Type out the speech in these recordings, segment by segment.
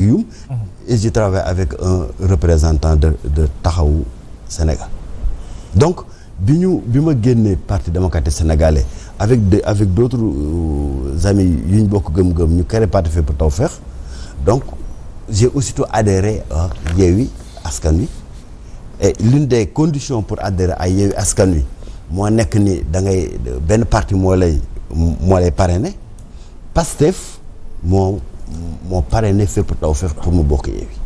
et je travaille avec un représentant de Taxawu Sénégal. Donc bi ma génnee parti démocratique sénégalais avec d'autres amis yu ñu bokk gëm-gëm ñu créé parti Fépp Tawfekh, donc j'ai aussitôt adhéré à Yewwi Askan Wi. Et l'une des conditions pour adhérer à Yewwi Askan Wi moo nekk ni da ngay benn parti moo lay parrainer. Pastef moo parrainé Fépp Tawfekh pour mu bokk Yewwi.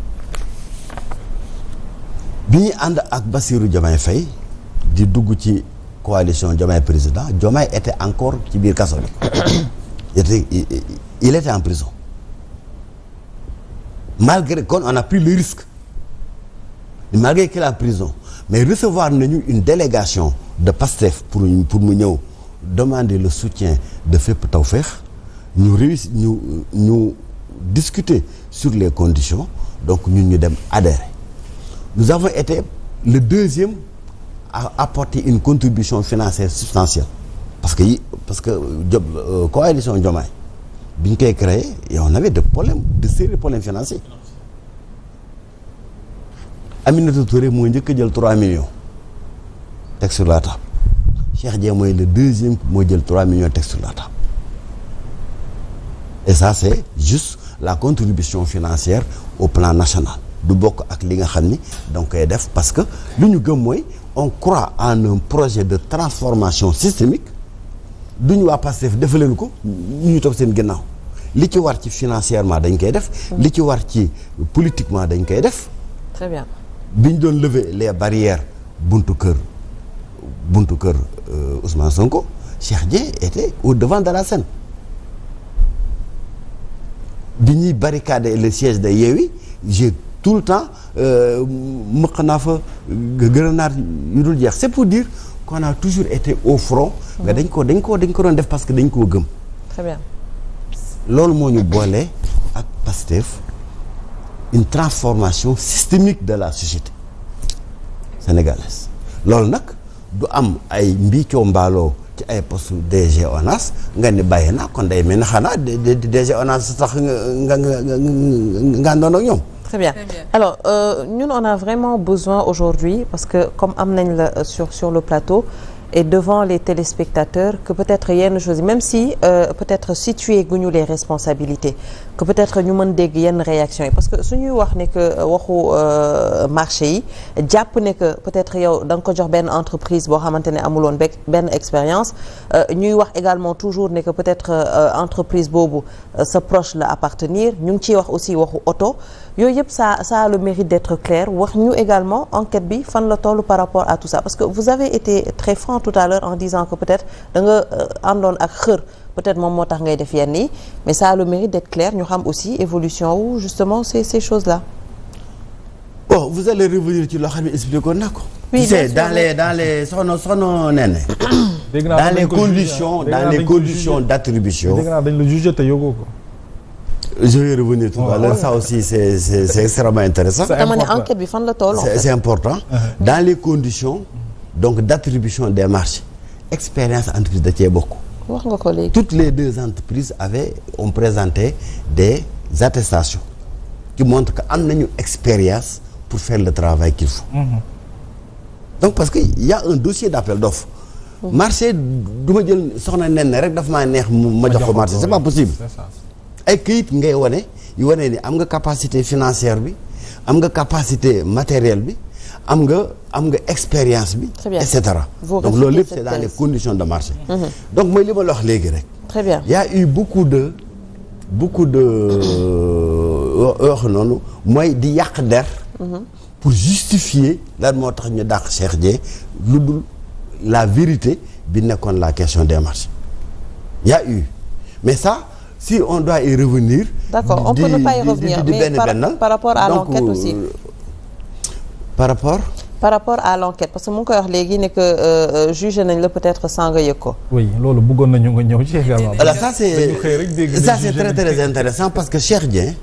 bi ñu ànd ak Bassirou Diomaye Faye di dugg ci coalition Diomaye président, Diomaye était encore ci biir kaso bi. il était en prison. Malgré qu'on a pris le risque, malgré qu'il est en prison, mais recevoir nañu une délégation de Pastef pour mu ñëw demander le soutien de Fépp Tawfekh, ñu discuter sur les conditions, donc ñun ñu dem adhérer. Nous avons été le deuxième à apporter une contribution financière substantielle parce que coalition Diomaye bi ñu koy créé et on avait de sérieux problèmes financiers. Aminata Touré moo njëkk a jël 3 millions teg sur la table. Cheikh Dieng mooy le deuxième moo jël 3 millions teg sur la table. Et ça c'est juste la contribution financière au plan national. Du bokk ak li nga xam ni donc koy def parce que lu ñu gëm mooy on croit en un projet de transformation systémique. duñu waa Pastef defaleen ko ñu toog seen ginnaaw li ci war ci financièrement dañ koy def. li ci war ci politiquement dañ koy def. Très bien. bi ñu doon lever les barrières buntu kër Ousmane Sonko, Cheikh Dieng était au devant de la scène. bi ñuy barricader le siège de Yewwi, j'ai tout le temps mëq naa fa grenade yu dul jeex. C'est pour dire qu'on a toujours été au front. mais dañ ko doon def parce que dañ koo gëm. Très bien. loolu moo ñu boole ak Pastef une transformation systémique de la société sénégalaise. loolu nag du am ay mbiicoo mbaaloo ci ay poste DG ONAS nga ni bàyyi naa kon day mel ne xanaa DG ONAS tax nga doon ak ñoom. Très bien. Alors ñun on a vraiment besoin aujourd'hui parce que comme am nañ la sur le plateau et devant les téléspectateurs que peut-être yenn choses même si peut-être situer guñu les responsabilités que peut-être ñu mën dégg yenn réactions yi parce que suñuy wax ne que waxu marché yi jàpp ne que peut-être yow da nga ko jox benn entreprise boo xamante ne amuloon benn expérience ñuy wax également toujours ne que peut-être entreprise boobu sa proche la appartenir ñu ngi ciy wax aussi waxu oto yooyu yëpp ça a le mérite d'être clair wax ñu également enquête bi fan la toll par rapport à tout ça parce que vous avez été très franc tout à l'heure en disant que peut-être da nga àndoon ak xër peut-être moom moo tax ngay def yenn yi mais ça a le mérite d'être clair ñu xam aussi évolution wu justement ces choses-là. Bon, vous allez revenir ci loo xam ne expliqué ko na ko. Oui, dans les soxna Nene. dans les conditions d'attribution. dégg naa dañ la jugé te yóbboo ko. Je vais revenir tout à l'heure. Ça aussi c'est extrêmement intéressant. dama ne enquête bi fan la toll. C'est important. Dans les conditions donc d'attribution des marchés expérience entreprise da cee bokk. wax nga ko léegi. Toutes les deux entreprises ont présenté des attestations qui montrent que am nañu expérience pour faire le travail qu'il faut. Donc parce que il y a un dossier d'appel d'offres. Marché du ma jël soxna nen rek dafa maa neex ma jox ko marché c'est pas possible. ay këyit ngay wane yu wane ni am nga capacité financière bi am nga capacité matérielle bi am nga expérience bi. et cetera. Donc loolu lépp c'est dans les conditions de marché. Donc mooy li ma la wax léegi rek. Très bien. Il y a eu beaucoup de wax noonu mooy di yàq der. pour justifier lan moo tax ñu dàq Cheikh Dieng lu dul la vérité bi nekkoon la question des marchés. Il y a eu mais ça. Si on doit y revenir. D'accord, on peut ne pas y revenir, mais par rapport à l'enquête aussi. Par rapport à l'enquête parce que mu ngi koy wax léegi ne que jugé nañ la peut-être sans nga yëg ko. Oui, loolu bëggoon nañu nga ñëw ci également. Alors ça c'est très très intéressant parce que Cheikh Dieng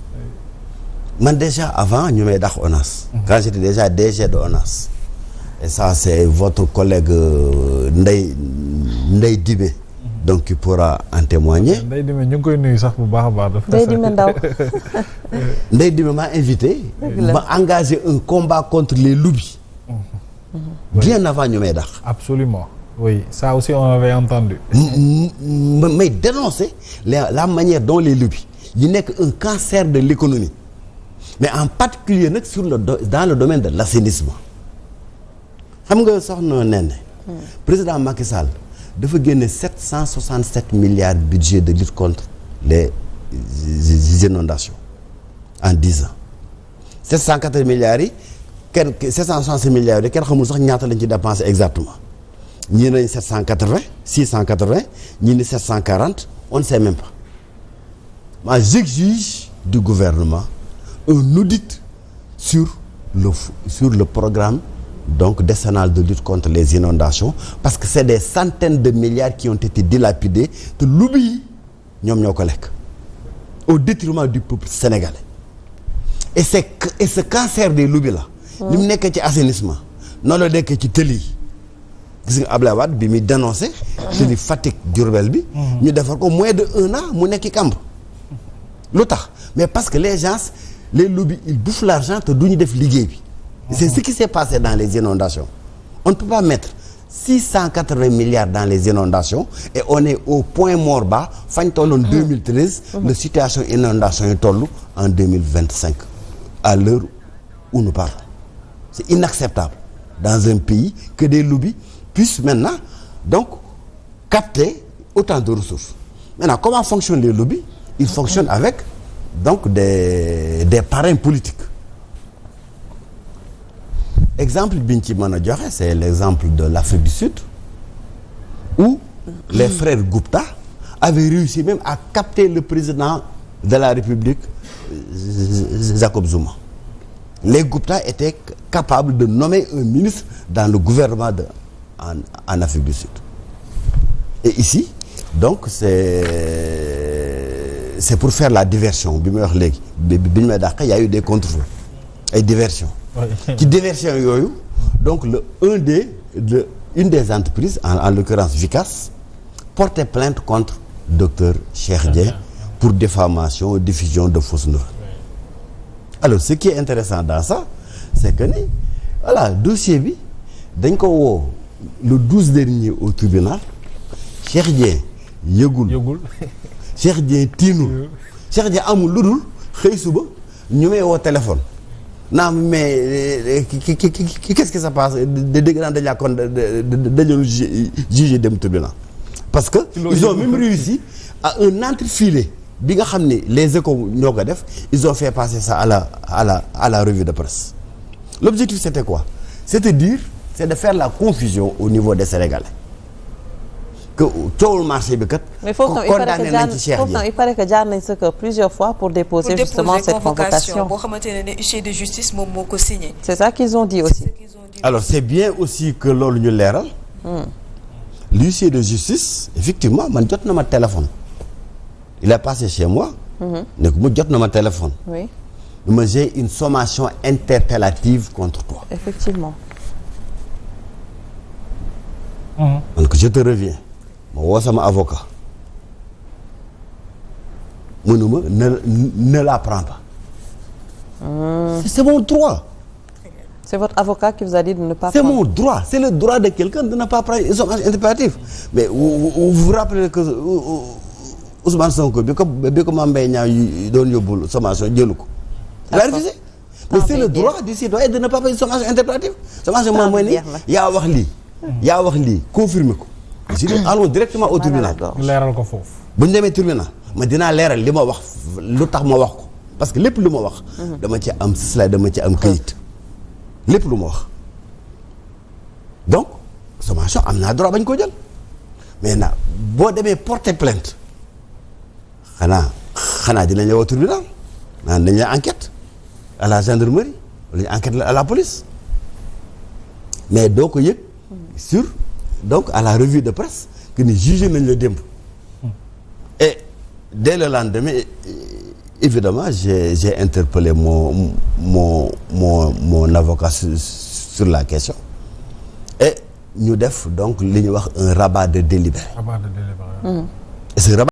man déjà avant ñu may dax ONAS. Quand j'étais déjà DG de ONAS. Et ça c'est votre collègue Ndeye Dibé donc il pourra en témoigner. Ndeye Dime ñu ngi koy nuyu sax bu baax a baax. Ndeye Dime Ndaw. Ndeye Dime m'a invité. ma engagé un combat contre les lobbies. bien avant ñu may dàq. Absolument. Oui, ça aussi on avait entendu. may dénoncer la manière dont les lobbies yi nekk un cancer de l'économie mais en particulier nag dans le domaine de l'assainissement xam nga soxna Néné président Macky Sall dafa génne 767 milliards budget de lutte contre les inondations en 10 ans 780 milliards yi 766 milliards yi kenn xamul sax ñaata lañ ci dépensé exactement ñii nañ 780 680 ñii ni 740 on ne sait même pas. Moi j'exige du gouvernement un audit sur le programme donc décennal de lutte contre les inondations parce que c'est des centaines de milliards qui ont été dilapidés te lobby yi ñoom ñoo ko lekk au détriment du peuple sénégalais et ce cancer des lobbies là ni mu nekkee ci assainissement noonu la nekkee ci tëli yi gis nga Abdoulaye Wade bi muy dénoncé tëli Fatick Diourbel bi ñu defar ko moins de 1 an mu nekk kamb lu tax mais parce que les gens les lobbies ils bouffent l'argent te du ñu def liggéey bi c'est ce qui s'est passé dans les inondations on ne peut pas mettre 680 milliards dans les inondations et on est au point mort bas fañ tolloon 2013 la situation inondation yi toll en 2025 à l'heure où nous parlons c'est inacceptable dans un pays que des lobbies puissent maintenant donc capter autant de ressources maintenant comment fonctionnent les lobbies ils fonctionnent avec donc des parrains politiques exemple bi ñu ci mën a joxe c'est l'exemple de l'Afrique du Sud où les frères Gupta avaient réussi même à capter le président de la République Jacob Zuma les Gupta étaient capables de nommer un ministre dans le gouvernement en Afrique du Sud et ici donc c'est pour faire la diversion bi may wax léegi bi ñu may dàq y a eu des contrôles ay diversion ci diversion yooyu donc une des entreprises en l'occurrence Vicas portait plainte contre docteur Cheikh Dieng pour diffamation diffusion de fausses nouvelles alors ce qui est intéressant dans ça c'est que ni voilà dossier bi dañ ko woo le 12 dernier au tribunal Cheikh Dieng yëgul Cheikh Dieng tiinul Cheikh Dieng amul lu dul xëy suba ñu may woo téléphone naam mais qu'est-ce qui se passe dégg naa dañ laa kon dañu jugé dem tribunal parce que ils ont même réussi à un entrefilet bi nga xam ne les échos ñoo ko def ils ont fait passer ça à la revue de presse l'objectif c'était quoi c'est de faire la confusion au niveau des Sénégalais que coowul marché bi kat. mais foofu tam il paraît que jaar nañ sa kër plusieurs fois pour déposer justement cette convocation boo xamante ne huissier de justice moom moo ko signé. c'est ça qu'ils ont dit aussi. alors c'est bien aussi que loolu ñu leeral. l'huissier de justice effectivement man jot na ma téléphone. il est passé chez moi. ne ko mu jot na ma téléphone. oui. mais j'ai une sommation interpellative contre toi. effectivement. donc je te reviens. ma woo sama avocat mënuma ne la prends pas. C'est mon droit. C'est votre avocat qui vous a dit de ne pas c'est prendre. mon droit c'est le droit de quelqu'un de ne pas prendre une sommation interpellative mais vous vous rappelez que Ousmane Sonko bi ko Mame Mbaye Niang doon yóbbul sommation jëlu ko. il a refusé mais c'est le droit du citoyen de ne pas prendre une sommation interpellative. sommation moom mooy ni yaa wax lii confirmer ko. si allons directement au tribunal. leeral ko foofu. bu ñu demee tribunal ma dinaa leeral li ma wax lu tax ma wax ko parce que lépp lu ma wax. dama ci am slide dama ci am këyit. lépp lu ma wax donc sommation am naa droit bañ ko jël mais nag boo demee porter plainte xanaa dinañ la woo tribunal naan dañ la enquête à la gendarmerie wala ñu enquête à la police mais doo ko yëg sur donc à la revue de presse que ni jugé nañ la démb et dès le lendemain évidemment j'ai interpellé mon avocat sur la question et ñu def donc li ñuy wax un rabat de délibéré. Rabat de délibéré. Et ce rabat